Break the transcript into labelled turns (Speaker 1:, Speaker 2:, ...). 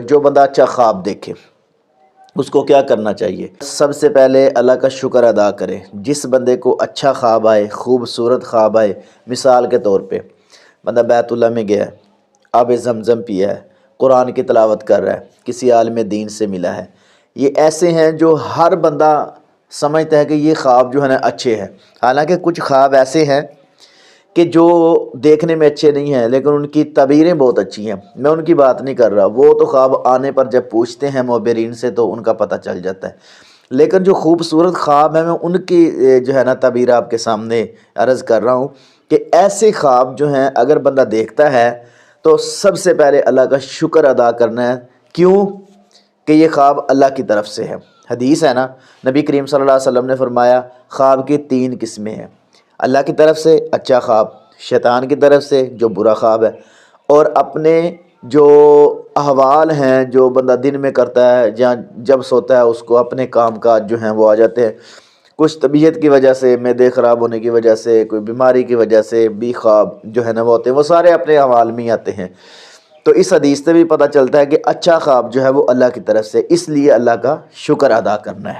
Speaker 1: جو بندہ اچھا خواب دیکھے اس کو کیا کرنا چاہیے؟ سب سے پہلے اللہ کا شکر ادا کرے۔ جس بندے کو اچھا خواب آئے، خوبصورت خواب آئے، مثال کے طور پہ بندہ بیت اللہ میں گیا ہے، آب زمزم پیا ہے، قرآن کی تلاوت کر رہا ہے، کسی عالم دین سے ملا ہے، یہ ایسے ہیں جو ہر بندہ سمجھتا ہے کہ یہ خواب جو ہے نا اچھے ہیں۔ حالانکہ کچھ خواب ایسے ہیں کہ جو دیکھنے میں اچھے نہیں ہیں لیکن ان کی تعبیریں بہت اچھی ہیں، میں ان کی بات نہیں کر رہا، وہ تو خواب آنے پر جب پوچھتے ہیں معبرین سے تو ان کا پتہ چل جاتا ہے، لیکن جو خوبصورت خواب ہیں میں ان کی جو ہے نا تعبیر آپ کے سامنے عرض کر رہا ہوں کہ ایسے خواب جو ہیں اگر بندہ دیکھتا ہے تو سب سے پہلے اللہ کا شکر ادا کرنا ہے۔ کیوں؟ کہ یہ خواب اللہ کی طرف سے ہے۔ حدیث ہے نا، نبی کریم صلی اللہ علیہ وسلم نے فرمایا خواب کی 3 قسمیں ہیں، اللہ کی طرف سے اچھا خواب، شیطان کی طرف سے جو برا خواب ہے، اور اپنے جو احوال ہیں جو بندہ دن میں کرتا ہے یا جب سوتا ہے اس کو اپنے کام کاج جو ہیں وہ آ جاتے ہیں، کچھ طبیعت کی وجہ سے، معدے خراب ہونے کی وجہ سے، کوئی بیماری کی وجہ سے بھی خواب جو ہے نا وہ ہوتے ہیں، وہ سارے اپنے احوال میں ہی آتے ہیں۔ تو اس حدیث سے بھی پتہ چلتا ہے کہ اچھا خواب جو ہے وہ اللہ کی طرف سے، اس لیے اللہ کا شکر ادا کرنا ہے۔